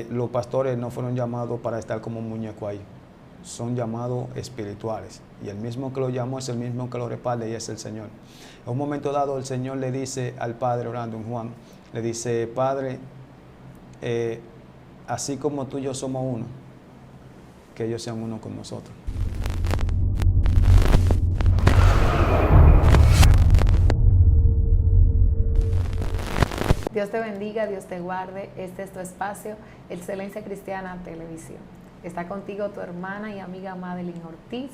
los pastores no fueron llamados para estar como un muñeco ahí, son llamados espirituales. Y el mismo que lo llamó es el mismo que lo respalda y es el Señor. En un momento dado el Señor le dice al Padre, orando en Juan, le dice: Padre, así como tú y yo somos uno, que ellos sean uno con nosotros. Dios te bendiga, Dios te guarde. Este es tu espacio, Excelencia Cristiana Televisión. Está contigo tu hermana y amiga Madeline Ortiz,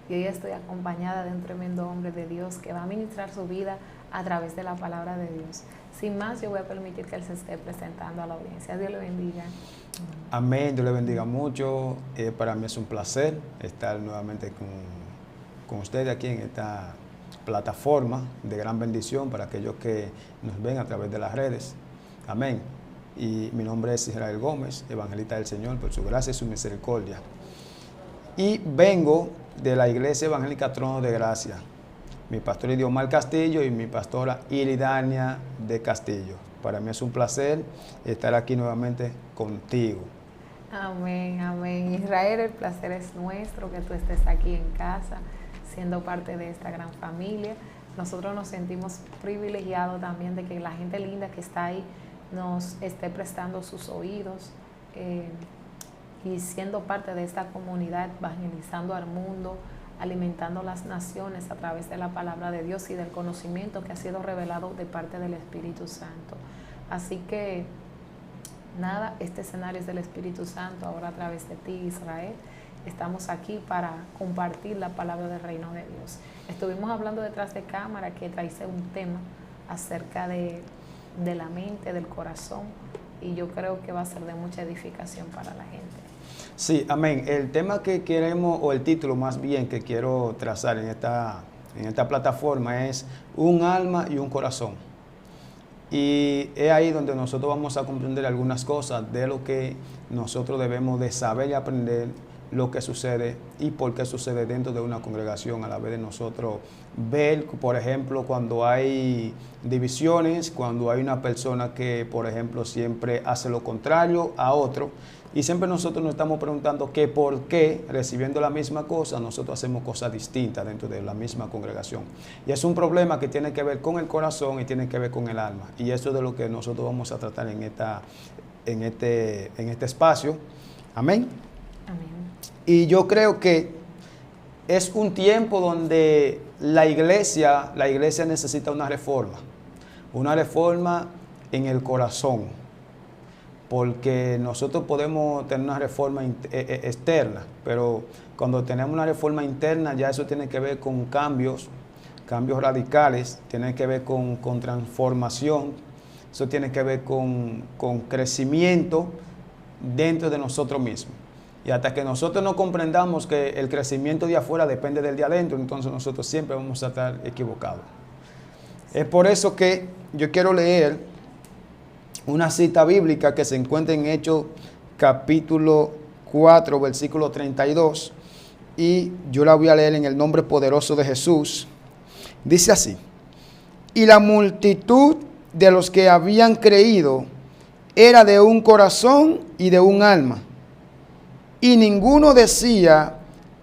y hoy estoy acompañada de un tremendo hombre de Dios que va a ministrar su vida a través de la palabra de Dios. Sin más, yo voy a permitir que él se esté presentando a la audiencia. Dios le bendiga. Amén, Dios le bendiga mucho. Para mí es un placer estar nuevamente con ustedes aquí en esta plataforma de gran bendición para aquellos que nos ven a través de las redes. Amén. Y mi nombre es Israel Gómez, evangelista del Señor, por su gracia y su misericordia. Y vengo de la Iglesia Evangélica Trono de Gracia. Mi pastor es Diomar Castillo y mi pastora Iridania de Castillo. Para mí es un placer estar aquí nuevamente contigo. Amén, amén. Israel, el placer es nuestro que tú estés aquí en casa, siendo parte de esta gran familia. Nosotros nos sentimos privilegiados también de que la gente linda que está ahí nos esté prestando sus oídos y siendo parte de esta comunidad, evangelizando al mundo, alimentando las naciones a través de la palabra de Dios y del conocimiento que ha sido revelado de parte del Espíritu Santo. Así que, nada, este escenario es del Espíritu Santo, ahora a través de ti, Israel. Estamos aquí para compartir la palabra del reino de Dios. Estuvimos hablando detrás de cámara que traíste un tema acerca de la mente, del corazón, y yo creo que va a ser de mucha edificación para la gente. Sí, amén. El tema que queremos, o el título más bien que quiero trazar en esta plataforma es un alma y un corazón. Y es ahí donde nosotros vamos a comprender algunas cosas de lo que nosotros debemos de saber y aprender, lo que sucede y por qué sucede dentro de una congregación, a la vez de nosotros ver, por ejemplo, cuando hay divisiones, cuando hay una persona que, por ejemplo, siempre hace lo contrario a otro, y siempre nosotros nos estamos preguntando que por qué, recibiendo la misma cosa, nosotros hacemos cosas distintas dentro de la misma congregación. Y es un problema que tiene que ver con el corazón y tiene que ver con el alma, y eso es de lo que nosotros vamos a tratar en este espacio. Amén. Amén. Y yo creo que es un tiempo donde la iglesia necesita una reforma en el corazón, porque nosotros podemos tener una reforma externa, pero cuando tenemos una reforma interna ya eso tiene que ver con cambios radicales, tiene que ver con transformación, eso tiene que ver con crecimiento dentro de nosotros mismos. Y hasta que nosotros no comprendamos que el crecimiento de afuera depende del de adentro, entonces nosotros siempre vamos a estar equivocados. Es por eso que yo quiero leer una cita bíblica que se encuentra en Hechos capítulo 4, versículo 32, y yo la voy a leer en el nombre poderoso de Jesús. Dice así: y la multitud de los que habían creído era de un corazón y de un alma. Y ninguno decía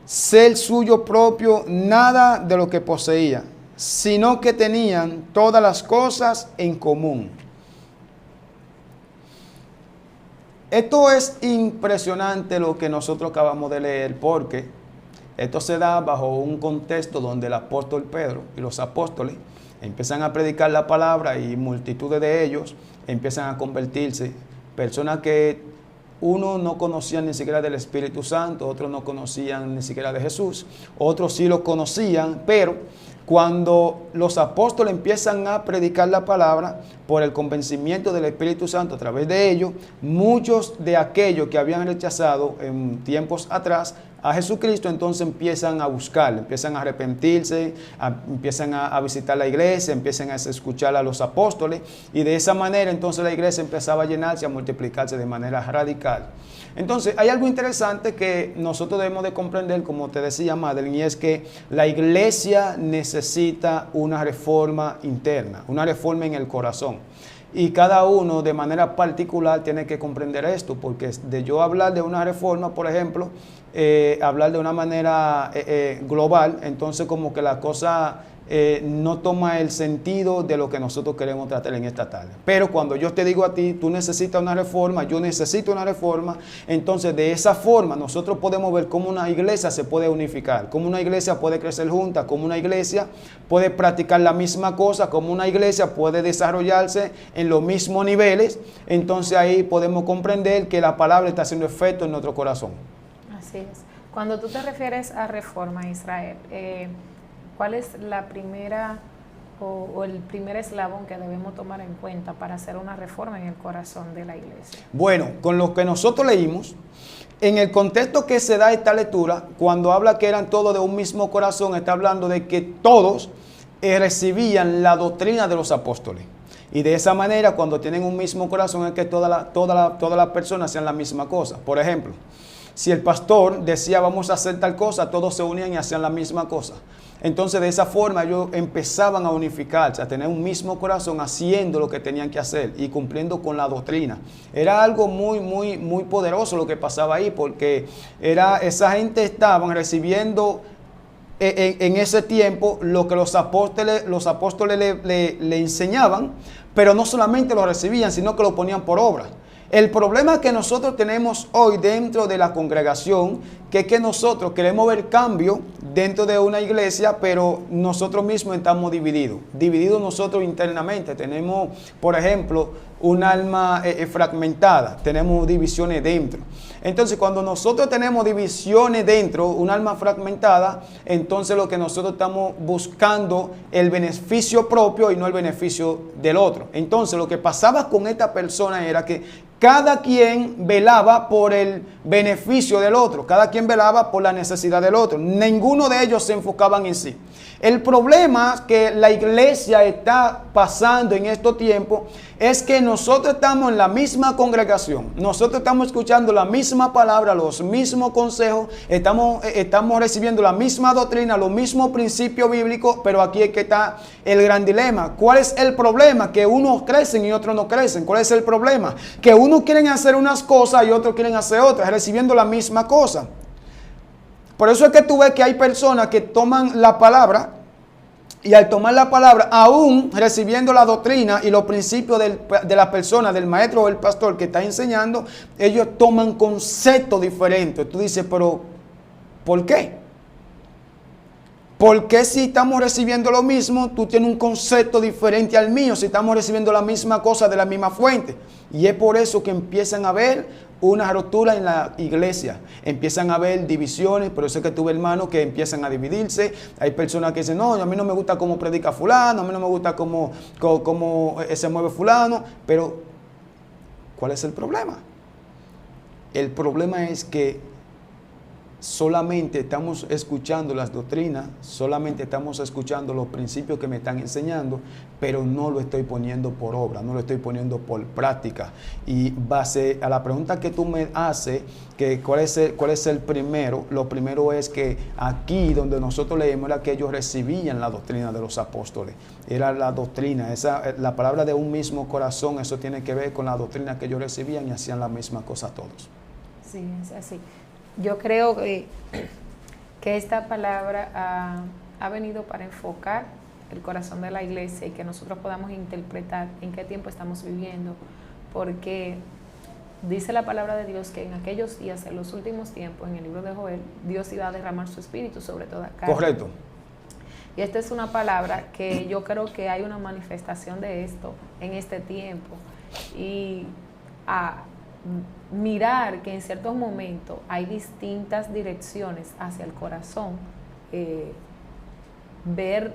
ser suyo propio nada de lo que poseía, sino que tenían todas las cosas en común. Esto es impresionante lo que nosotros acabamos de leer, porque esto se da bajo un contexto donde el apóstol Pedro y los apóstoles empiezan a predicar la palabra y multitudes de ellos empiezan a convertirse, personas que uno no conocían ni siquiera del Espíritu Santo, otros no conocían ni siquiera de Jesús, otros sí lo conocían, pero cuando los apóstoles empiezan a predicar la palabra por el convencimiento del Espíritu Santo a través de ellos, muchos de aquellos que habían rechazado en tiempos atrás a Jesucristo, entonces empiezan a buscar, empiezan a arrepentirse, empiezan a visitar la iglesia, empiezan a escuchar a los apóstoles, y de esa manera entonces la iglesia empezaba a llenarse, a multiplicarse de manera radical. Entonces hay algo interesante que nosotros debemos de comprender, como te decía Madeline, y es que la iglesia necesita una reforma interna, una reforma en el corazón. y cada uno de manera particular tiene que comprender esto, porque de yo hablar de una reforma, por ejemplo, hablar de una manera global, entonces como que la cosa no toma el sentido de lo que nosotros queremos tratar en esta tarde. Pero cuando yo te digo a ti, tú necesitas una reforma, yo necesito una reforma, entonces de esa forma nosotros podemos ver cómo una iglesia se puede unificar, cómo una iglesia puede crecer junta, cómo una iglesia puede practicar la misma cosa, cómo una iglesia puede desarrollarse en los mismos niveles. Entonces ahí podemos comprender que la palabra está haciendo efecto en nuestro corazón. Así es. Cuando tú te refieres a reforma, Israel, ¿cuál es la primera o el primer eslabón que debemos tomar en cuenta para hacer una reforma en el corazón de la iglesia? Bueno, con lo que nosotros leímos, en el contexto que se da esta lectura, cuando habla que eran todos de un mismo corazón, está hablando de que todos recibían la doctrina de los apóstoles. Y de esa manera, cuando tienen un mismo corazón, es que todas las personas hacían la misma cosa. Por ejemplo, si el pastor decía vamos a hacer tal cosa, todos se unían y hacían la misma cosa. Entonces de esa forma ellos empezaban a unificarse, a tener un mismo corazón, haciendo lo que tenían que hacer y cumpliendo con la doctrina. Era algo muy poderoso lo que pasaba ahí, porque esa gente estaban recibiendo en ese tiempo lo que los apóstoles le enseñaban, pero no solamente lo recibían, sino que lo ponían por obra. El problema que nosotros tenemos hoy dentro de la congregación, que es que nosotros queremos ver cambio dentro de una iglesia, pero nosotros mismos estamos divididos nosotros internamente. Tenemos, por ejemplo, un alma fragmentada, tenemos divisiones dentro. Entonces, cuando nosotros tenemos divisiones dentro, un alma fragmentada, entonces lo que nosotros estamos buscando el beneficio propio y no el beneficio del otro. Entonces, lo que pasaba con esta persona era que cada quien velaba por el beneficio del otro, cada quien velaba por la necesidad del otro. Ninguno de ellos se enfocaban en sí. El problema que la iglesia está pasando en estos tiempos es que nosotros estamos en la misma congregación, nosotros estamos escuchando la misma palabra, los mismos consejos, estamos recibiendo la misma doctrina, los mismos principios bíblicos, pero aquí es que está el gran dilema. ¿Cuál es el problema? Que unos crecen y otros no crecen. ¿Cuál es el problema? Que unos quieren hacer unas cosas y otros quieren hacer otras, recibiendo la misma cosa. Por eso es que tú ves que hay personas que toman la palabra y al tomar la palabra, aún recibiendo la doctrina y los principios de la persona, del maestro o el pastor que está enseñando, ellos toman conceptos diferentes. Tú dices, pero ¿por qué? ¿Por qué si estamos recibiendo lo mismo, tú tienes un concepto diferente al mío, si estamos recibiendo la misma cosa de la misma fuente? Y es por eso que empiezan a haber una ruptura en la iglesia, empiezan a haber divisiones. Por eso es que tuve hermanos que empiezan a dividirse. Hay personas que dicen, no, a mí no me gusta cómo predica fulano, a mí no me gusta cómo se mueve fulano. Pero, ¿cuál es el problema? El problema es que solamente estamos escuchando las doctrinas, solamente estamos escuchando los principios que me están enseñando, pero no lo estoy poniendo por obra, no lo estoy poniendo por práctica. Y base a la pregunta que tú me haces, que cuál es el primero, lo primero es que aquí donde nosotros leemos era que ellos recibían la doctrina de los apóstoles. Era la doctrina, la palabra de un mismo corazón, eso tiene que ver con la doctrina que ellos recibían y hacían la misma cosa todos. Sí, es así. Yo creo que esta palabra ha venido para enfocar el corazón de la iglesia y que nosotros podamos interpretar en qué tiempo estamos viviendo, porque dice la palabra de Dios que en aquellos días, en los últimos tiempos, en el libro de Joel, Dios iba a derramar su espíritu sobre toda carne. Correcto. Y esta es una palabra que yo creo que hay una manifestación de esto en este tiempo. Y mirar que en ciertos momentos hay distintas direcciones hacia el corazón, ver,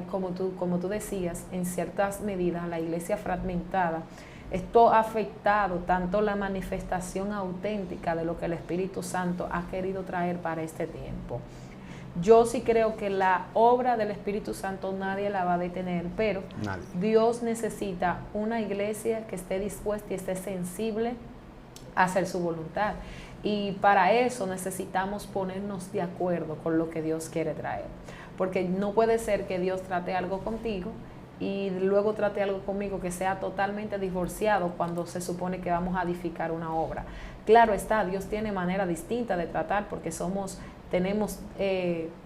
como tú decías, en ciertas medidas la iglesia fragmentada. Esto ha afectado tanto la manifestación auténtica de lo que el Espíritu Santo ha querido traer para este tiempo. Yo sí creo que la obra del Espíritu Santo nadie la va a detener, pero Dios necesita una iglesia que esté dispuesta y esté sensible a hacer su voluntad. Y para eso necesitamos ponernos de acuerdo con lo que Dios quiere traer. Porque no puede ser que Dios trate algo contigo y luego trate algo conmigo que sea totalmente divorciado cuando se supone que vamos a edificar una obra. Claro está, Dios tiene manera distinta de tratar porque tenemos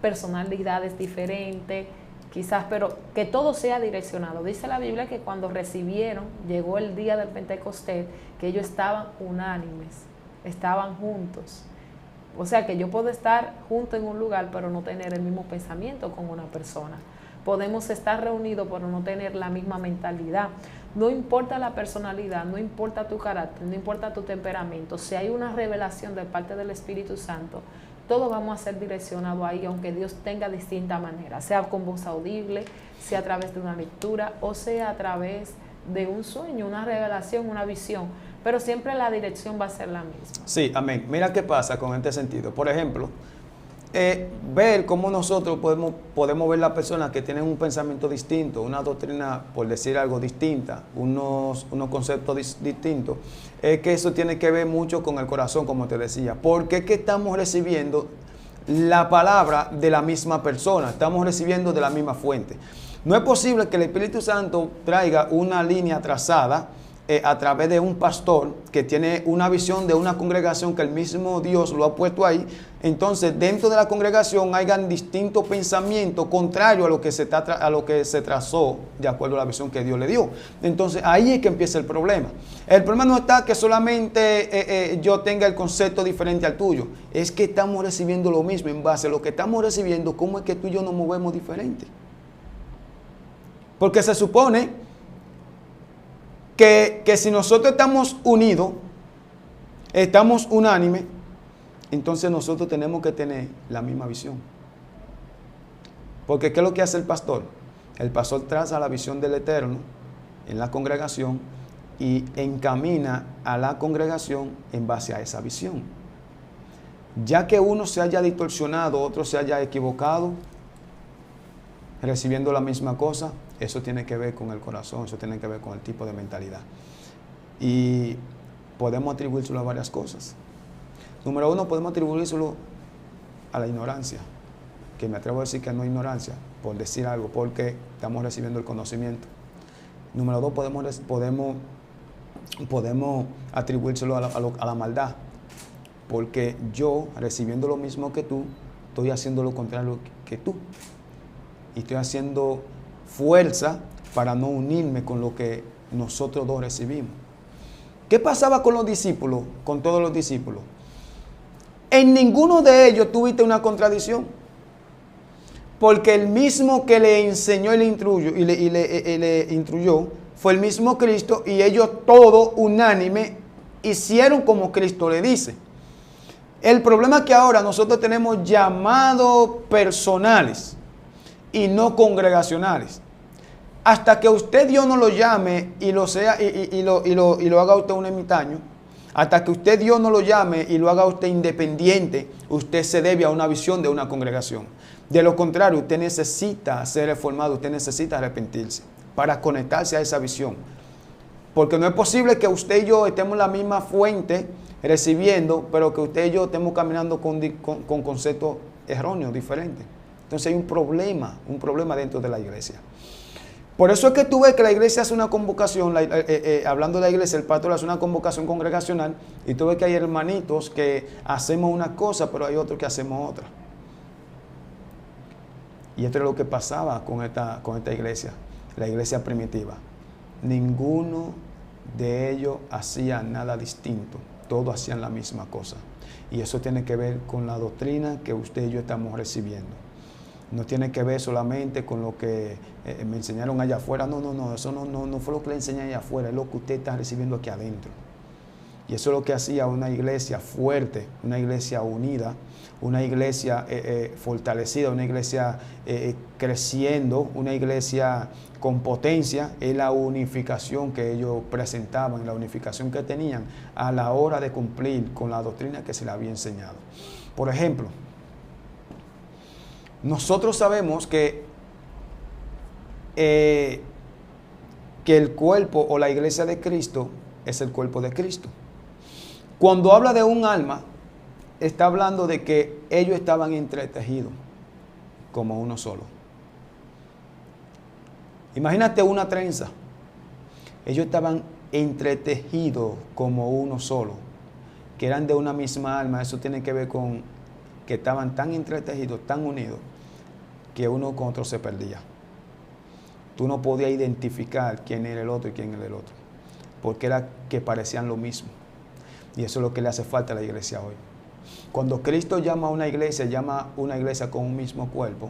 personalidades diferentes, quizás, pero que todo sea direccionado. Dice la Biblia que cuando recibieron, llegó el día del Pentecostés, que ellos estaban unánimes, estaban juntos. O sea que yo puedo estar junto en un lugar, pero no tener el mismo pensamiento con una persona. Podemos estar reunidos, pero no tener la misma mentalidad. No importa la personalidad, no importa tu carácter, no importa tu temperamento. Si hay una revelación de parte del Espíritu Santo, todos vamos a ser direccionados ahí, aunque Dios tenga distinta manera, sea con voz audible, sea a través de una lectura o sea a través de un sueño, una revelación, una visión, pero siempre la dirección va a ser la misma. Sí, amén. Mira qué pasa con este sentido. Por ejemplo, ver cómo nosotros podemos ver las personas que tienen un pensamiento distinto, una doctrina, por decir algo, distinta, unos conceptos distintos, es que eso tiene que ver mucho con el corazón, como te decía, porque es que estamos recibiendo la palabra de la misma persona, estamos recibiendo de la misma fuente. No es posible que el Espíritu Santo traiga una línea trazada a través de un pastor que tiene una visión de una congregación que el mismo Dios lo ha puesto ahí. Entonces, dentro de la congregación hayan distintos pensamientos contrarios a lo que se trazó de acuerdo a la visión que Dios le dio. Entonces, ahí es que empieza el problema. El problema no está que solamente yo tenga el concepto diferente al tuyo. Es que estamos recibiendo lo mismo en base a lo que estamos recibiendo. ¿Cómo es que tú y yo nos movemos diferente? Porque se supone que si nosotros estamos unidos, estamos unánimes, entonces nosotros tenemos que tener la misma visión. Porque ¿qué es lo que hace el pastor? El pastor traza la visión del Eterno en la congregación y encamina a la congregación en base a esa visión. Ya que uno se haya distorsionado, otro se haya equivocado, recibiendo la misma cosa, eso tiene que ver con el corazón, eso tiene que ver con el tipo de mentalidad. Y podemos atribuírselo a varias cosas. Número uno, podemos atribuírselo a la ignorancia, que me atrevo a decir que no es ignorancia, por decir algo, porque estamos recibiendo el conocimiento. Número dos, podemos atribuírselo a la maldad, porque yo, recibiendo lo mismo que tú, estoy haciendo lo contrario que tú. Y estoy haciendo fuerza para no unirme con lo que nosotros dos recibimos. ¿Qué pasaba con los discípulos, con todos los discípulos? En ninguno de ellos tuviste una contradicción. Porque el mismo que le enseñó y le instruyó fue el mismo Cristo, y ellos todos unánime hicieron como Cristo le dice. El problema es que ahora nosotros tenemos llamados personales y no congregacionales. Hasta que usted Dios no lo llame y lo haga usted un ermitaño, hasta que usted Dios no lo llame y lo haga usted independiente, usted se debe a una visión de una congregación. De lo contrario, usted necesita ser reformado, usted necesita arrepentirse para conectarse a esa visión. Porque no es posible que usted y yo estemos en la misma fuente recibiendo, pero que usted y yo estemos caminando con conceptos erróneos, diferentes. Entonces hay un problema dentro de la iglesia. Por eso es que tú ves que la iglesia hace una convocación, hablando de la iglesia, el pastor hace una convocación congregacional, y tú ves que hay hermanitos que hacemos una cosa, pero hay otros que hacemos otra. Y esto es lo que pasaba con esta iglesia, la iglesia primitiva. Ninguno de ellos hacía nada distinto, todos hacían la misma cosa. Y eso tiene que ver con la doctrina que usted y yo estamos recibiendo. No tiene que ver solamente con lo que me enseñaron allá afuera. No, eso no fue lo que le enseñé allá afuera, es lo que usted está recibiendo aquí adentro. Y eso es lo que hacía una iglesia fuerte, una iglesia unida, una iglesia fortalecida, una iglesia creciendo, una iglesia con potencia, es la unificación que ellos presentaban, la unificación que tenían a la hora de cumplir con la doctrina que se les había enseñado. Por ejemplo, nosotros sabemos que el cuerpo o la iglesia de Cristo es el cuerpo de Cristo. Cuando habla de un alma, está hablando de que ellos estaban entretejidos como uno solo. Imagínate una trenza. Ellos estaban entretejidos como uno solo, que eran de una misma alma. Eso tiene que ver con que estaban tan entretejidos, tan unidos, que uno con otro se perdía. Tú no podías identificar quién era el otro y quién era el otro, porque era que parecían lo mismo. Y eso es lo que le hace falta a la iglesia hoy. Cuando Cristo llama a una iglesia con un mismo cuerpo,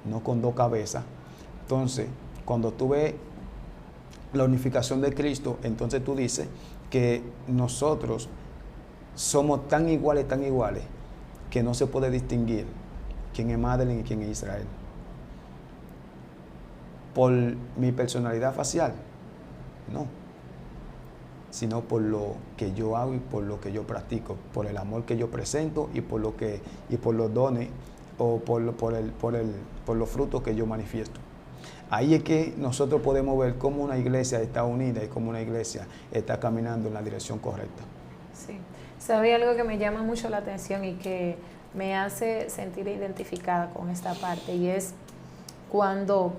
no con dos cabezas. Entonces, cuando tú ves la unificación de Cristo, entonces tú dices que nosotros somos tan iguales, que no se puede distinguir quién es Madeleine y quién es Israel. Por mi personalidad facial, no, sino por lo que yo hago y por lo que yo practico, por el amor que yo presento y por los dones o por los frutos que yo manifiesto. Ahí es que nosotros podemos ver cómo una iglesia está unida y cómo una iglesia está caminando en la dirección correcta. Sí, sabe algo que me llama mucho la atención y que me hace sentir identificada con esta parte, y es cuando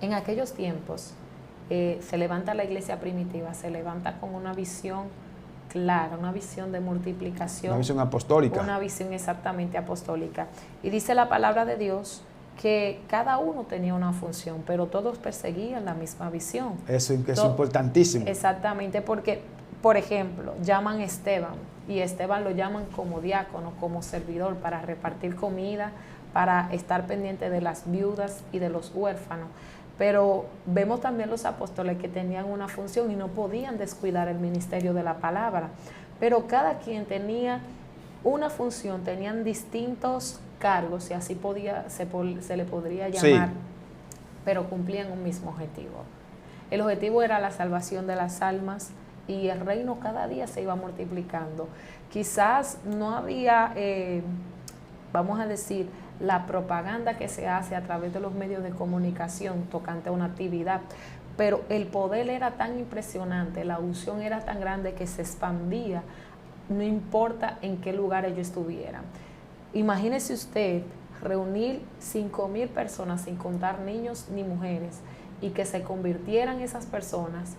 en aquellos tiempos se levanta la iglesia primitiva, se levanta con una visión clara, una visión de multiplicación. Una visión apostólica. Una visión exactamente apostólica. Y dice la palabra de Dios que cada uno tenía una función, pero todos perseguían la misma visión. Eso es importantísimo. Exactamente, porque, por ejemplo, llaman a Esteban, y Esteban lo llaman como diácono, como servidor, para repartir comida, para estar pendiente de las viudas y de los huérfanos. Pero vemos también los apóstoles que tenían una función y no podían descuidar el ministerio de la palabra. Pero cada quien tenía una función, tenían distintos cargos, y así se le podría llamar, sí, pero cumplían un mismo objetivo. El objetivo era la salvación de las almas, y el reino cada día se iba multiplicando. Quizás no había, vamos a decir, la propaganda que se hace a través de los medios de comunicación tocante a una actividad, pero el poder era tan impresionante, la unción era tan grande que se expandía, no importa en qué lugar ellos estuvieran. Imagínese usted reunir 5,000 personas, sin contar niños ni mujeres, y que se convirtieran esas personas.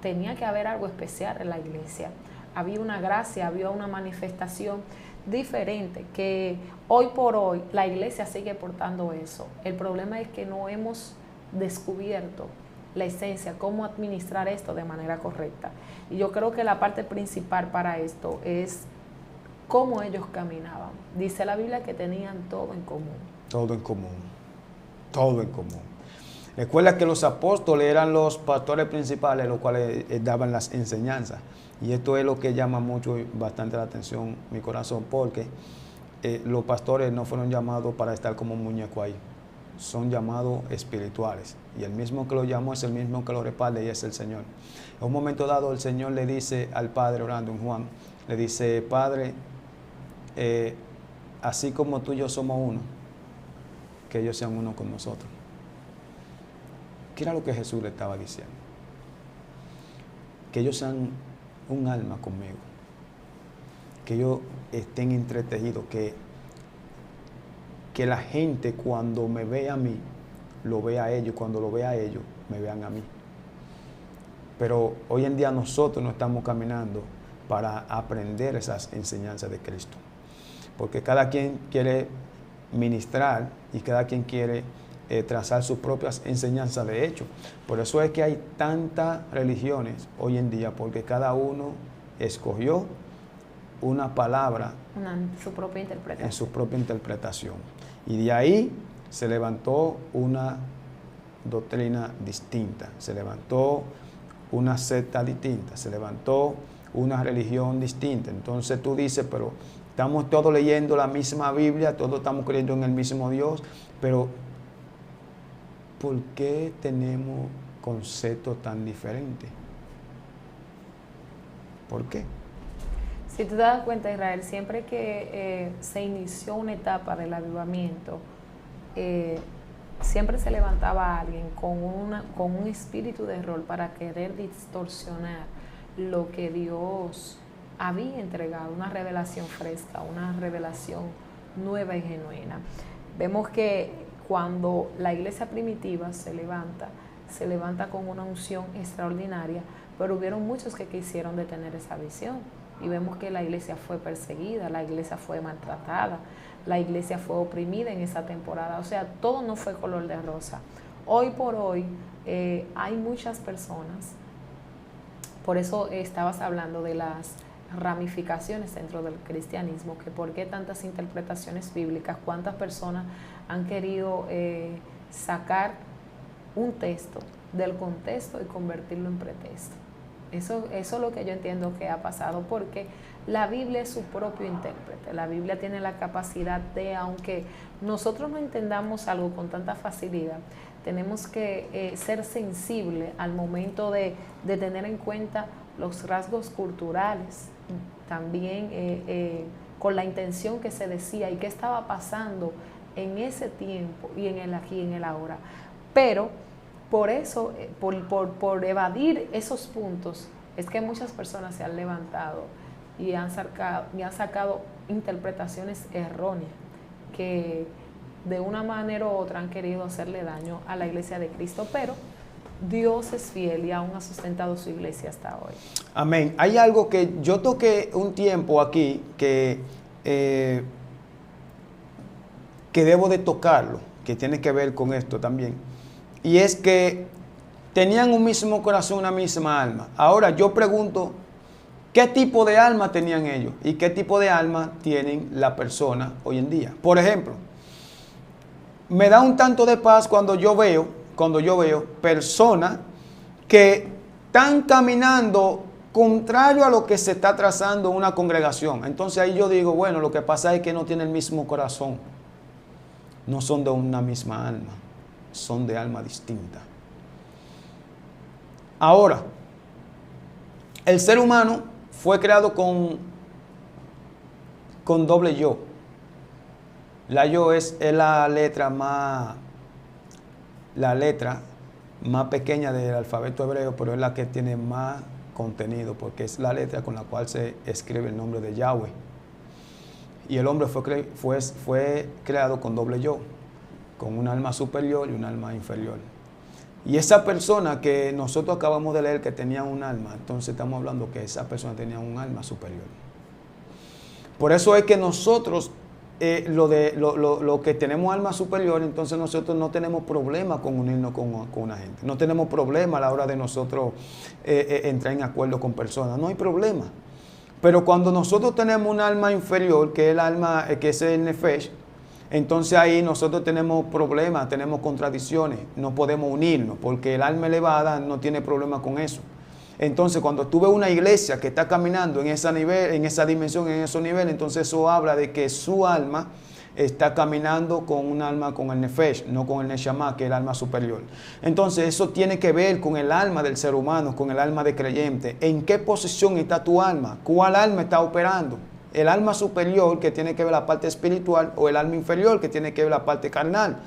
Tenía que haber algo especial en la iglesia. Había una gracia, había una manifestación diferente, que hoy por hoy la iglesia sigue portando eso. El problema es que no hemos descubierto la esencia, cómo administrar esto de manera correcta. Y yo creo que la parte principal para esto es cómo ellos caminaban. Dice la Biblia que tenían todo en común. Todo en común. Todo en común. Recuerda que los apóstoles eran los pastores principales, los cuales daban las enseñanzas. Y esto es lo que llama mucho y bastante la atención mi corazón, porque los pastores no fueron llamados para estar como un muñeco ahí. Son llamados espirituales. Y el mismo que lo llamó es el mismo que lo respalda, y es el Señor. En un momento dado el Señor le dice al Padre, orando en Juan, le dice: Padre, así como tú y yo somos uno, que ellos sean uno con nosotros. ¿Qué era lo que Jesús le estaba diciendo? Que ellos sean un alma conmigo, que ellos estén entretejidos, que la gente cuando me ve a mí, lo vea a ellos, cuando lo vea a ellos, me vean a mí. Pero hoy en día nosotros no estamos caminando para aprender esas enseñanzas de Cristo, porque cada quien quiere ministrar y cada quien quiere trazar sus propias enseñanzas de hecho. Por eso es que hay tantas religiones hoy en día, porque cada uno escogió una palabra en su propia interpretación. Y de ahí se levantó una doctrina distinta, se levantó una secta distinta, se levantó una religión distinta. Entonces tú dices, pero estamos todos leyendo la misma Biblia, todos estamos creyendo en el mismo Dios, pero ¿por qué tenemos conceptos tan diferentes? ¿Por qué? Si tú te das cuenta, Israel, siempre que se inició una etapa del avivamiento, siempre se levantaba alguien con un espíritu de error para querer distorsionar lo que Dios había entregado, una revelación fresca, una revelación nueva y genuina. Vemos que cuando la iglesia primitiva se levanta con una unción extraordinaria, pero hubieron muchos que quisieron detener esa visión. Y vemos que la iglesia fue perseguida, la iglesia fue maltratada, la iglesia fue oprimida en esa temporada. O sea, todo no fue color de rosa. Hoy por hoy hay muchas personas, por eso estabas hablando de las ramificaciones dentro del cristianismo, que por qué tantas interpretaciones bíblicas, cuántas personas han querido sacar un texto del contexto y convertirlo en pretexto. Eso es lo que yo entiendo que ha pasado, porque la Biblia es su propio intérprete. La Biblia tiene la capacidad de, aunque nosotros no entendamos algo con tanta facilidad, tenemos que ser sensibles al momento de tener en cuenta los rasgos culturales, también con la intención que se decía y qué estaba pasando en ese tiempo y en el aquí y en el ahora. Pero por eso, por evadir esos puntos, es que muchas personas se han levantado y han sacado interpretaciones erróneas que de una manera u otra han querido hacerle daño a la iglesia de Cristo, pero Dios es fiel y aún ha sustentado su iglesia hasta hoy. Amén. Hay algo que yo toqué un tiempo aquí que debo de tocarlo, que tiene que ver con esto también. Y es que tenían un mismo corazón, una misma alma. Ahora yo pregunto, ¿qué tipo de alma tenían ellos? ¿Y qué tipo de alma tienen la persona hoy en día? Por ejemplo, me da un tanto de paz cuando yo veo personas que están caminando contrario a lo que se está trazando en una congregación. Entonces ahí yo digo, bueno, lo que pasa es que no tienen el mismo corazón. No son de una misma alma. Son de alma distinta. Ahora, el ser humano fue creado con doble yo. La yo es la letra más pequeña del alfabeto hebreo, pero es la que tiene más contenido, porque es la letra con la cual se escribe el nombre de Yahweh. Y el hombre fue creado con doble yo, con un alma superior y un alma inferior. Y esa persona que nosotros acabamos de leer que tenía un alma, entonces estamos hablando que esa persona tenía un alma superior. Por eso es que nosotros, lo que tenemos alma superior, entonces nosotros no tenemos problema con unirnos con una gente. No tenemos problema a la hora de nosotros entrar en acuerdo con personas. No hay problema. Pero cuando nosotros tenemos un alma inferior, que es el alma, que es el nefesh, entonces ahí nosotros tenemos problemas, tenemos contradicciones, no podemos unirnos, porque el alma elevada no tiene problema con eso. Entonces cuando tú ves una iglesia que está caminando en esa dimensión, en esos niveles, entonces eso habla de que su alma está caminando con un alma, con el nefesh, no con el neshama, que es el alma superior. Entonces eso tiene que ver con el alma del ser humano, con el alma de creyente. ¿En qué posición está tu alma? ¿Cuál alma está operando? El alma superior, que tiene que ver la parte espiritual, o el alma inferior, que tiene que ver la parte carnal.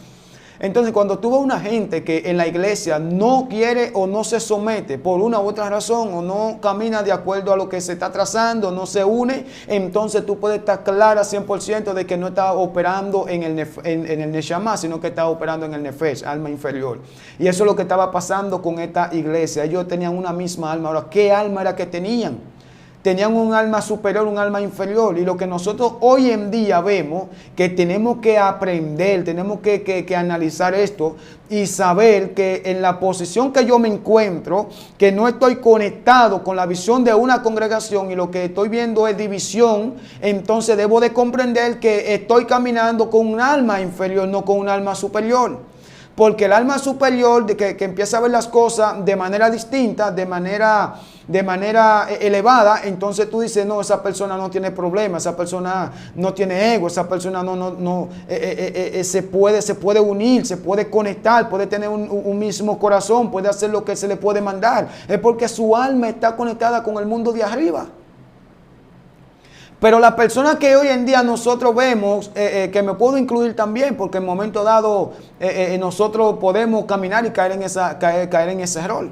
Entonces, cuando tú ves una gente que en la iglesia no quiere o no se somete por una u otra razón, o no camina de acuerdo a lo que se está trazando, no se une, entonces tú puedes estar clara 100% de que no está operando en el neshama, sino que está operando en el nefesh, alma inferior. Y eso es lo que estaba pasando con esta iglesia. Ellos tenían una misma alma. Ahora, ¿qué alma era que tenían? Tenían un alma superior, un alma inferior. Y lo que nosotros hoy en día vemos, que tenemos que aprender, tenemos que analizar esto y saber que en la posición que yo me encuentro, que no estoy conectado con la visión de una congregación y lo que estoy viendo es división, entonces debo de comprender que estoy caminando con un alma inferior, no con un alma superior. Porque el alma superior, que empieza a ver las cosas de manera distinta, de manera elevada, entonces tú dices, no, esa persona no tiene problema, esa persona no tiene ego, esa persona se puede unir, se puede conectar, puede tener un mismo corazón, puede hacer lo que se le puede mandar. Es porque su alma está conectada con el mundo de arriba. Pero la persona que hoy en día nosotros vemos, que me puedo incluir también, porque en momento dado nosotros podemos caminar y caer en ese error.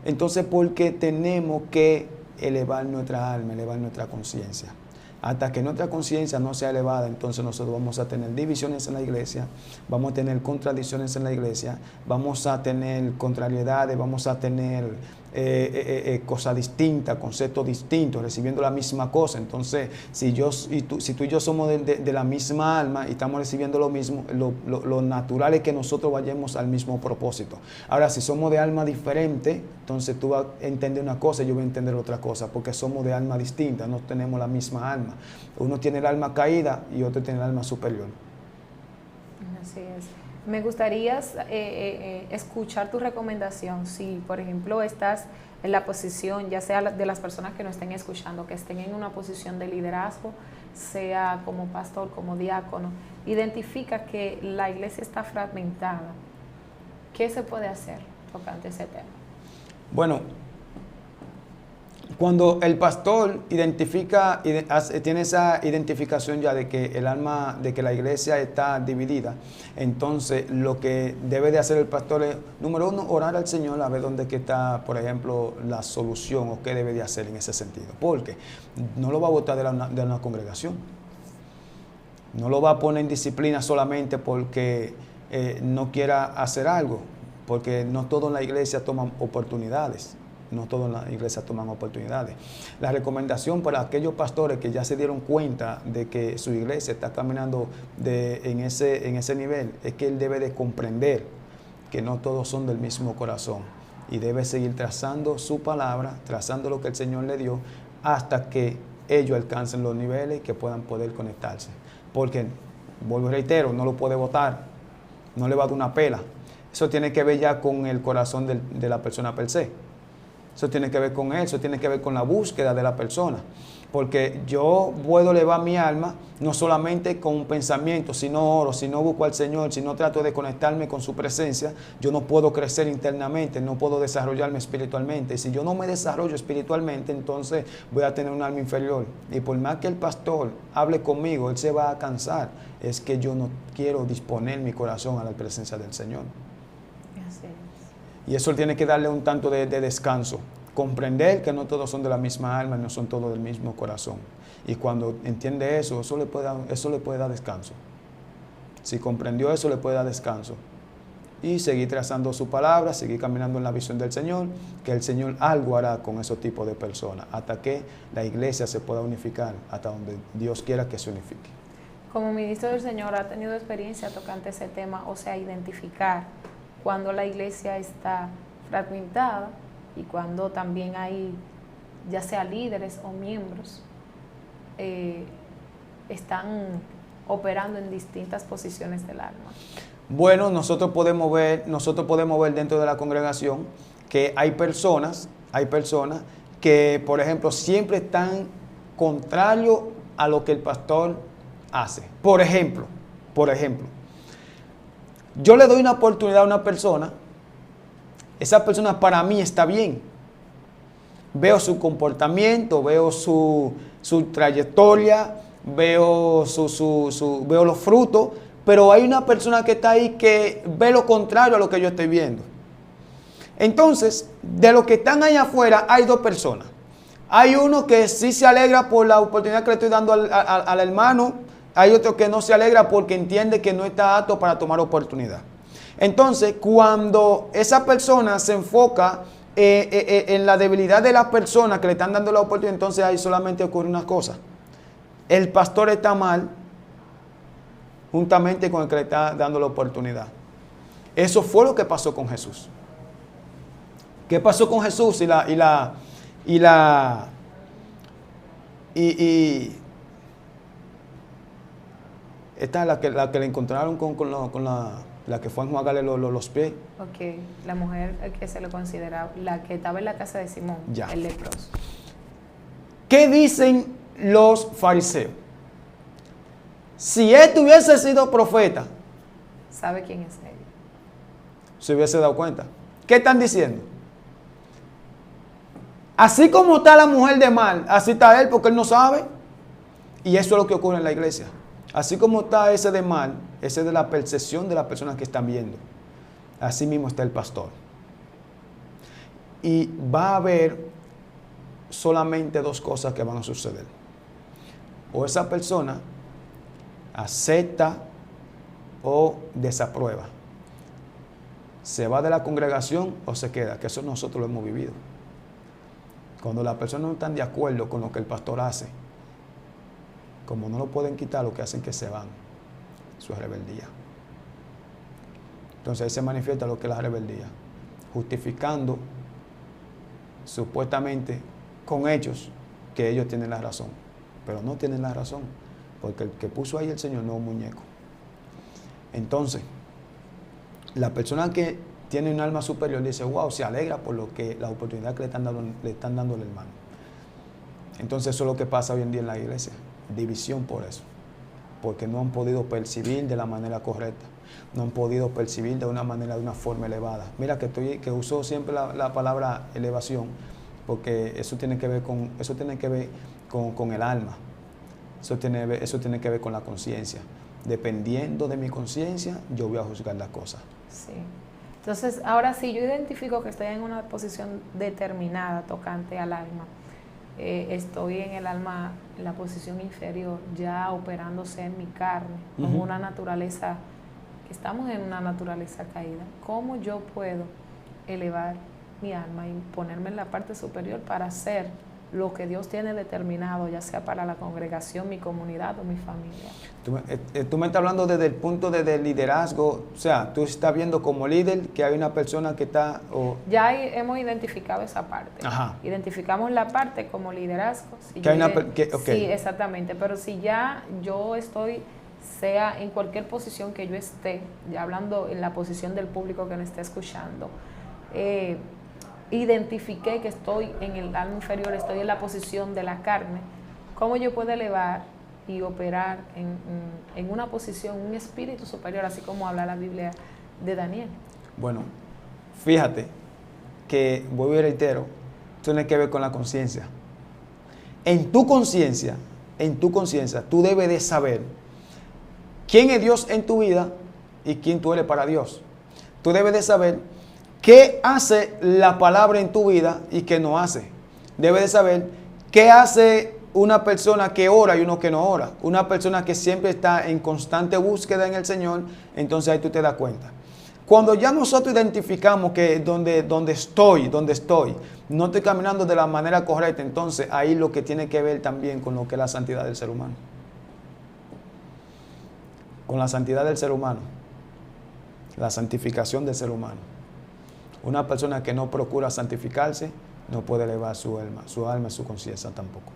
Entonces, porque tenemos que elevar nuestra alma, elevar nuestra conciencia. Hasta que nuestra conciencia no sea elevada, entonces nosotros vamos a tener divisiones en la iglesia, vamos a tener contradicciones en la iglesia, vamos a tener contrariedades, vamos a tener cosas distintas, conceptos distintos, recibiendo la misma cosa. Entonces, si tú y yo somos de la misma alma y estamos recibiendo lo mismo, lo natural es que nosotros vayamos al mismo propósito. Ahora, si somos de alma diferente, entonces tú vas a entender una cosa y yo voy a entender otra cosa, porque somos de alma distinta, no tenemos la misma alma. Uno tiene el alma caída y otro tiene el alma superior. Así es. Me gustaría escuchar tu recomendación. Si, por ejemplo, estás en la posición, ya sea de las personas que nos estén escuchando, que estén en una posición de liderazgo, sea como pastor, como diácono, identifica que la iglesia está fragmentada. ¿Qué se puede hacer tocante ese tema? Bueno, cuando el pastor tiene esa identificación ya de que el alma, de que la iglesia está dividida, entonces lo que debe de hacer el pastor es, número uno, orar al Señor a ver dónde que está, por ejemplo, la solución o qué debe de hacer en ese sentido. Porque no lo va a botar de una congregación. No lo va a poner en disciplina solamente porque no quiera hacer algo, porque no todos en la iglesia toman oportunidades. No todos en la iglesia toman oportunidades. La recomendación para aquellos pastores que ya se dieron cuenta de que su iglesia está caminando en ese nivel es que él debe de comprender que no todos son del mismo corazón y debe seguir trazando su palabra, trazando lo que el Señor le dio hasta que ellos alcancen los niveles que puedan poder conectarse. Porque, vuelvo y reitero, no lo puede votar, no le va a dar una pela. Eso tiene que ver ya con el corazón de la persona per se. Eso tiene que ver con él, eso tiene que ver con la búsqueda de la persona. Porque yo puedo elevar mi alma no solamente con un pensamiento, si no oro, si no busco al Señor, si no trato de conectarme con su presencia, yo no puedo crecer internamente, no puedo desarrollarme espiritualmente. Y si yo no me desarrollo espiritualmente, entonces voy a tener un alma inferior. Y por más que el pastor hable conmigo, él se va a cansar. Es que yo no quiero disponer mi corazón a la presencia del Señor. Y eso tiene que darle un tanto de descanso. Comprender que no todos son de la misma alma, no son todos del mismo corazón. Y cuando entiende eso le puede dar descanso. Si comprendió eso, le puede dar descanso. Y seguir trazando su palabra, seguir caminando en la visión del Señor, que el Señor algo hará con esos tipos de personas, hasta que la iglesia se pueda unificar, hasta donde Dios quiera que se unifique. Como ministro del Señor, ¿ha tenido experiencia tocante ese tema? O sea, identificar cuando la iglesia está fragmentada y cuando también hay, ya sea líderes o miembros, están operando en distintas posiciones del alma. Bueno, nosotros podemos ver dentro de la congregación que hay personas que, por ejemplo, siempre están contrarios a lo que el pastor hace. Por ejemplo, yo le doy una oportunidad a una persona, esa persona para mí está bien. Veo su comportamiento, veo su trayectoria, veo los frutos, pero hay una persona que está ahí que ve lo contrario a lo que yo estoy viendo. Entonces, de los que están ahí afuera, hay dos personas. Hay uno que sí se alegra por la oportunidad que le estoy dando al hermano. Hay otro que no se alegra porque entiende que no está apto para tomar oportunidad. Entonces, cuando esa persona se enfoca en la debilidad de la persona que le están dando la oportunidad, entonces ahí solamente ocurre una cosa. El pastor está mal juntamente con el que le está dando la oportunidad. Eso fue lo que pasó con Jesús. ¿Qué pasó con Jesús? Esta es la que le encontraron con la que fue a enjuagarle los pies. Ok, la mujer que se le considera, la que estaba en la casa de Simón, ya. El leproso. ¿Qué dicen los fariseos? Si él hubiese sido profeta, ¿sabe quién es él? Se hubiese dado cuenta. ¿Qué están diciendo? Así como está la mujer de mal, así está él porque él no sabe. Y eso es lo que ocurre en la iglesia. Así como está ese de mal, ese es de la percepción de las personas que están viendo. Así mismo está el pastor. Y va a haber solamente dos cosas que van a suceder. o esa persona acepta o desaprueba. Se va de la congregación o se queda, que eso nosotros lo hemos vivido. Cuando las personas no están de acuerdo con lo que el pastor hace, como no lo pueden quitar, lo que hacen es que se van. Eso es rebeldía. Entonces ahí se manifiesta lo que es la rebeldía, justificando supuestamente con hechos que ellos tienen la razón, pero no tienen la razón, porque el que puso ahí el Señor no es un muñeco. Entonces, la persona que tiene un alma superior dice, wow, se alegra por lo que la oportunidad que le están dando al hermano. Entonces eso es lo que pasa hoy en día en la iglesia, división por eso, porque no han podido percibir de la manera correcta, no han podido percibir de una manera, de una forma elevada. Mira que uso siempre la palabra elevación, porque eso tiene que ver con el alma, eso tiene que ver con la conciencia. Dependiendo de mi conciencia, yo voy a juzgar las cosas. Sí. Entonces, ahora sí, yo identifico que estoy en una posición determinada tocante al alma. Estoy en el alma, en la posición inferior, ya operándose en mi carne, con una naturaleza, que estamos en una naturaleza caída. ¿Cómo yo puedo elevar mi alma y ponerme en la parte superior para hacer lo que Dios tiene determinado, ya sea para la congregación, mi comunidad o mi familia? Tú me estás hablando desde el punto de liderazgo, o sea, tú estás viendo como líder que hay una persona que está... Ya hemos identificado esa parte. Ajá. Identificamos la parte como liderazgo. Si que hay una, okay. Sí, exactamente, pero si ya yo estoy, sea en cualquier posición que yo esté, ya hablando en la posición del público que me esté escuchando, identifiqué que estoy en el alma inferior, estoy en la posición de la carne, ¿cómo yo puedo elevar y operar en una posición, un espíritu superior, así como habla la Biblia de Daniel? Bueno, fíjate que, vuelvo y reitero, tiene que ver con la conciencia. En tu conciencia, tú debes de saber quién es Dios en tu vida y quién tú eres para Dios. Tú debes de saber qué hace la palabra en tu vida y qué no hace. Debes de saber qué hace una persona que ora y uno que no ora. Una persona que siempre está en constante búsqueda en el Señor, entonces ahí tú te das cuenta. Cuando ya nosotros identificamos que donde estoy, no estoy caminando de la manera correcta, entonces ahí lo que tiene que ver también con lo que es la santidad del ser humano. Con la santidad del ser humano. La santificación del ser humano. Una persona que no procura santificarse no puede elevar su alma y su conciencia tampoco.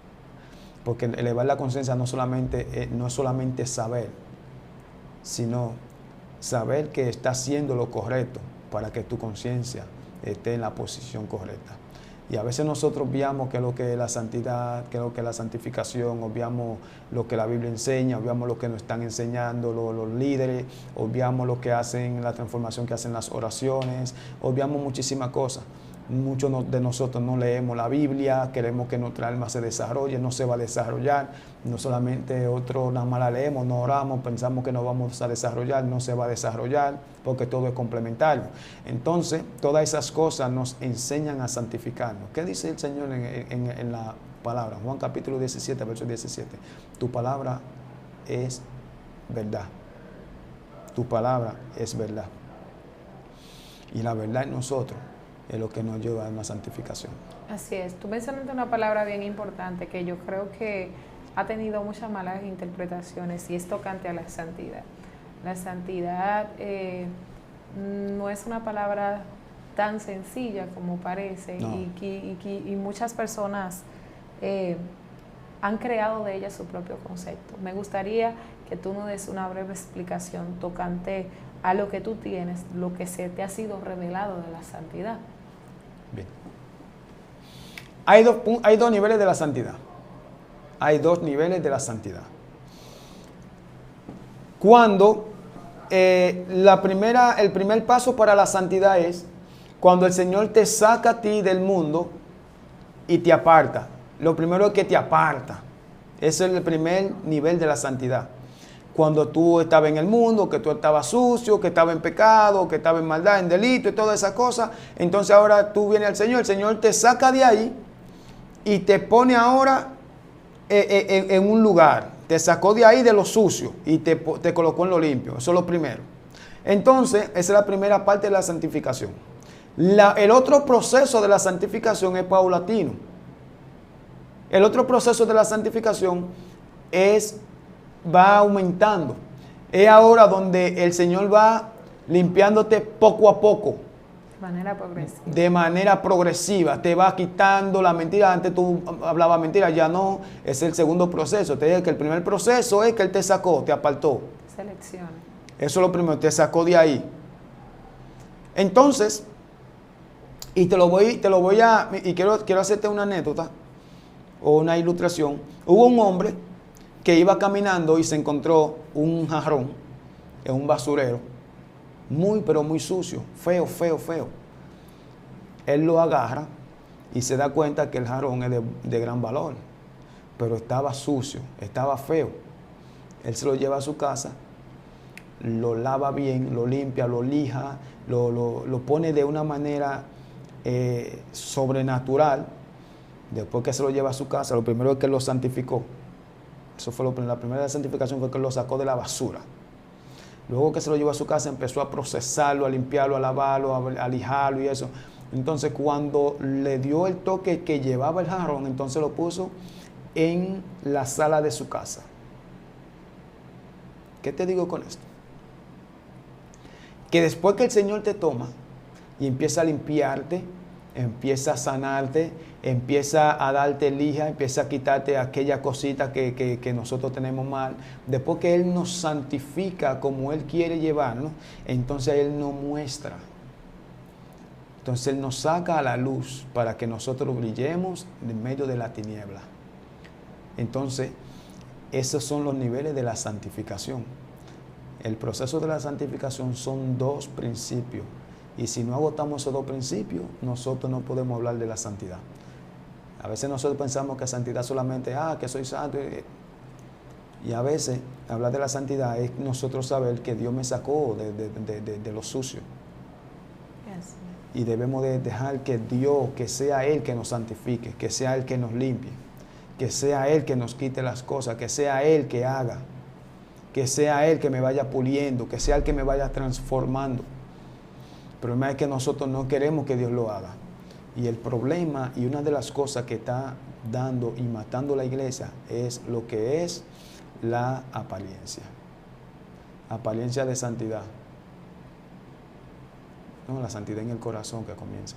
Porque elevar la conciencia no es solamente saber, sino saber que está haciendo lo correcto para que tu conciencia esté en la posición correcta. Y a veces nosotros obviamos qué es lo que es la santidad, qué es lo que es la santificación, obviamos lo que la Biblia enseña, obviamos lo que nos están enseñando los líderes, obviamos lo que hacen, la transformación que hacen las oraciones, obviamos muchísimas cosas. Muchos de nosotros no leemos la Biblia, queremos que nuestra alma se desarrolle, no se va a desarrollar. No solamente otros nada más la leemos, no oramos, pensamos que nos vamos a desarrollar, no se va a desarrollar porque todo es complementario. Entonces, todas esas cosas nos enseñan a santificarnos. ¿Qué dice el Señor en la palabra? Juan capítulo 17, verso 17. Tu palabra es verdad. Tu palabra es verdad. Y la verdad en nosotros es lo que nos lleva a una santificación. Así es. Tú mencionaste una palabra bien importante que yo creo que ha tenido muchas malas interpretaciones y es tocante a la santidad. La santidad no es una palabra tan sencilla como parece, no. y muchas personas han creado de ella su propio concepto. Me gustaría que tú nos des una breve explicación tocante a lo que tú tienes, lo que se te ha sido revelado de la santidad. Bien. Hay dos niveles de la santidad. Hay dos niveles de la santidad. Cuando el primer paso para la santidad es cuando el Señor te saca a ti del mundo y te aparta. Lo primero es que te aparta. Ese es el primer nivel de la santidad. Cuando tú estabas en el mundo, que tú estabas sucio, que estabas en pecado, que estabas en maldad, en delito y todas esas cosas, entonces ahora tú vienes al Señor, el Señor te saca de ahí y te pone ahora en un lugar, te sacó de ahí de lo sucio y te colocó en lo limpio. Eso es lo primero. Entonces, esa es la primera parte de la santificación. El otro proceso de la santificación es paulatino. El otro proceso de la santificación va aumentando. Es ahora donde el Señor va limpiándote poco a poco. De manera progresiva. De manera progresiva. Te va quitando la mentira. Antes tú hablabas mentira, ya no. Es el segundo proceso. Te dije que el primer proceso es que Él te sacó, te apartó. Selecciona. Eso es lo primero, te sacó de ahí. Entonces, y quiero hacerte una anécdota o una ilustración. Hubo un hombre que iba caminando y se encontró un jarrón en un basurero, muy pero muy sucio, feo. Él lo agarra y se da cuenta que el jarrón es de gran valor, pero estaba sucio, estaba feo. Él se lo lleva a su casa, lo lava bien, lo limpia, lo lija, lo pone de una manera sobrenatural. Después que se lo lleva a su casa, lo primero es que lo santificó. Eso fue la primera santificación, fue que lo sacó de la basura. Luego que se lo llevó a su casa, empezó a procesarlo, a limpiarlo, a lavarlo, a lijarlo y eso. Entonces, cuando le dio el toque que llevaba el jarrón, entonces lo puso en la sala de su casa. ¿Qué te digo con esto? Que después que el Señor te toma y empieza a limpiarte, empieza a sanarte, empieza a darte lija, empieza a quitarte aquella cosita que nosotros tenemos mal. Después que Él nos santifica como Él quiere llevarnos, entonces Él nos muestra. Entonces Él nos saca a la luz para que nosotros brillemos en medio de la tiniebla. Entonces, esos son los niveles de la santificación. El proceso de la santificación son 2 principios. Y si no agotamos esos 2 principios, nosotros no podemos hablar de la santidad. A veces nosotros pensamos que santidad solamente, que soy santo. Y a veces hablar de la santidad es nosotros saber que Dios me sacó de lo sucio. Yes. Y debemos de dejar que Dios, que sea Él que nos santifique, que sea Él que nos limpie, que sea Él que nos quite las cosas, que sea Él que haga, que sea Él que me vaya puliendo, que sea Él que me vaya transformando. El problema es que nosotros no queremos que Dios lo haga. Y el problema y una de las cosas que está dando y matando la iglesia es lo que es la apariencia. Apariencia de santidad. No, la santidad en el corazón que comienza.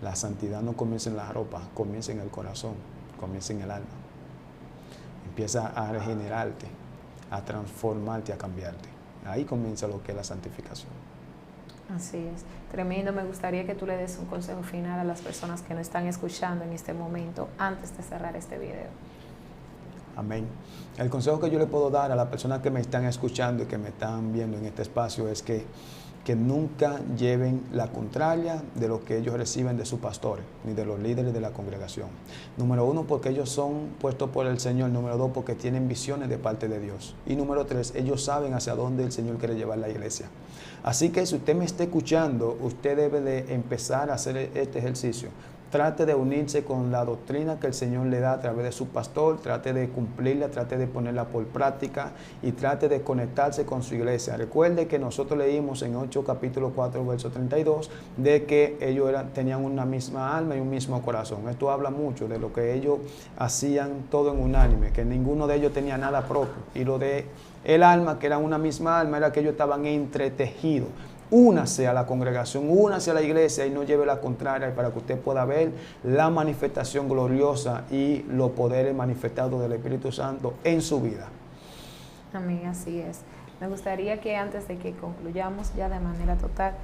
La santidad no comienza en la ropa, comienza en el corazón, comienza en el alma. Empieza a regenerarte, a transformarte, a cambiarte. Ahí comienza lo que es la santificación. Así es. Tremendo. Me gustaría que tú le des un consejo final a las personas que nos están escuchando en este momento antes de cerrar este video. Amén. El consejo que yo le puedo dar a las personas que me están escuchando y que me están viendo en este espacio es que nunca lleven la contraria de lo que ellos reciben de sus pastores, ni de los líderes de la congregación. Número 1, porque ellos son puestos por el Señor. Número 2, porque tienen visiones de parte de Dios. Y número 3, ellos saben hacia dónde el Señor quiere llevar la iglesia. Así que si usted me está escuchando, usted debe de empezar a hacer este ejercicio. Trate de unirse con la doctrina que el Señor le da a través de su pastor, trate de cumplirla, trate de ponerla por práctica y trate de conectarse con su iglesia. Recuerde que nosotros leímos en 8 capítulo 4 verso 32 de que ellos tenían una misma alma y un mismo corazón. Esto habla mucho de lo que ellos hacían todo en unánime, que ninguno de ellos tenía nada propio. Y lo de el alma, que era una misma alma, era que ellos estaban entretejidos. Únase a la congregación, únase a la iglesia y no lleve la contraria para que usted pueda ver la manifestación gloriosa y los poderes manifestados del Espíritu Santo en su vida. Amén, así es. Me gustaría que antes de que concluyamos ya de manera total,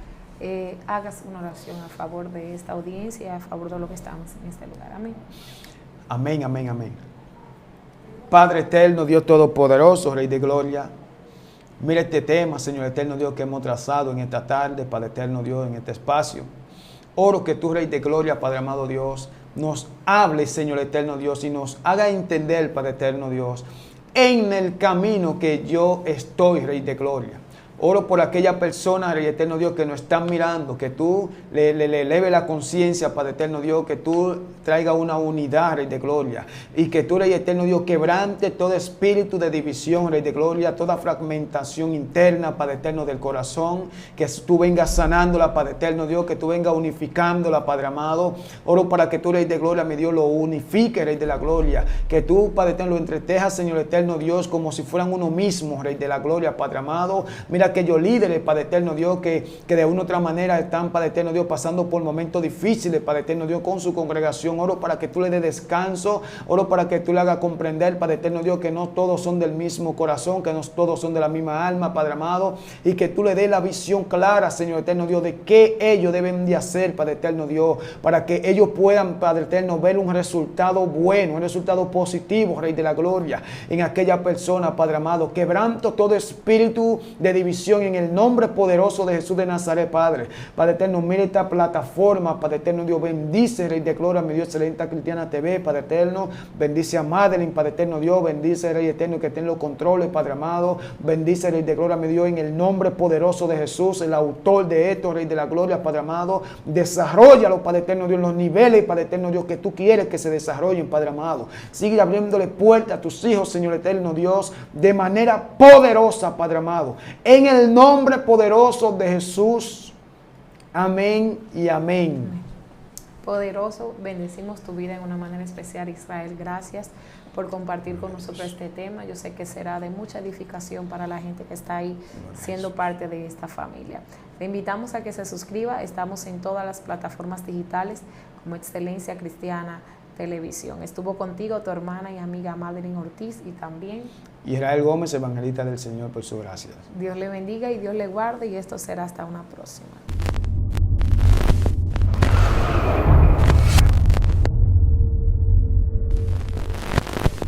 hagas una oración a favor de esta audiencia y a favor de lo que estamos en este lugar. Amén. Amén, amén, amén. Padre eterno, Dios todopoderoso, Rey de gloria. Mira este tema, Señor eterno Dios, que hemos trazado en esta tarde, Padre eterno Dios, en este espacio. Oro que tú, Rey de gloria, Padre amado Dios, nos hable, Señor eterno Dios, y nos haga entender, Padre eterno Dios, en el camino que yo estoy, Rey de gloria. Oro por aquella persona, Rey eterno Dios, que nos están mirando, que tú le eleve la conciencia, Padre eterno Dios, que tú traiga una unidad, Rey de gloria, y que tú, Rey eterno Dios, quebrante todo espíritu de división, Rey de gloria, toda fragmentación interna, Padre eterno del corazón, que tú vengas sanándola, Padre eterno Dios, que tú vengas unificándola, Padre amado. Oro para que tú, Rey de gloria, mi Dios, lo unifique, Rey de la gloria, que tú, Padre eterno, lo entretejas, Señor eterno Dios, como si fueran uno mismo, Rey de la gloria, Padre amado. Mira aquellos líderes, Padre eterno Dios, que de una u otra manera están, Padre eterno Dios, pasando por momentos difíciles, Padre eterno Dios, con su congregación. Oro para que tú le des descanso, oro para que tú le hagas comprender, Padre eterno Dios, que no todos son del mismo corazón, que no todos son de la misma alma, Padre amado, y que tú le des la visión clara, Señor eterno Dios, de qué ellos deben de hacer, Padre eterno Dios, para que ellos puedan, Padre eterno, ver un resultado bueno, un resultado positivo, Rey de la gloria, en aquella persona, Padre amado. Quebranto todo espíritu de división en el nombre poderoso de Jesús de Nazaret, Padre. Padre eterno, mira esta plataforma, Padre eterno Dios, bendice, Rey de gloria, mi Dios, Excelente Cristiana TV, Padre eterno, bendice a Madeline, Padre eterno Dios, bendice, Rey eterno, que tiene los controles, Padre amado, bendice, Rey de gloria, mi Dios, en el nombre poderoso de Jesús, el autor de esto, Rey de la gloria, Padre amado, desarrollalo, Padre eterno Dios, en los niveles, Padre eterno Dios, que tú quieres que se desarrollen, Padre amado. Sigue abriéndole puertas a tus hijos, Señor eterno Dios, de manera poderosa, Padre amado, en el nombre poderoso de Jesús. Amén y amén. Poderoso, bendecimos tu vida en una manera especial, Israel. Gracias por compartir con nosotros este tema. Yo sé que será de mucha edificación para la gente que está ahí siendo parte de esta familia. Le invitamos a que se suscriba. Estamos en todas las plataformas digitales como Excelencia Cristiana Televisión. Estuvo contigo tu hermana y amiga Madeline Ortiz y también Israel Gómez, evangelista del Señor, por su gracia. Dios le bendiga y Dios le guarde, y esto será hasta una próxima.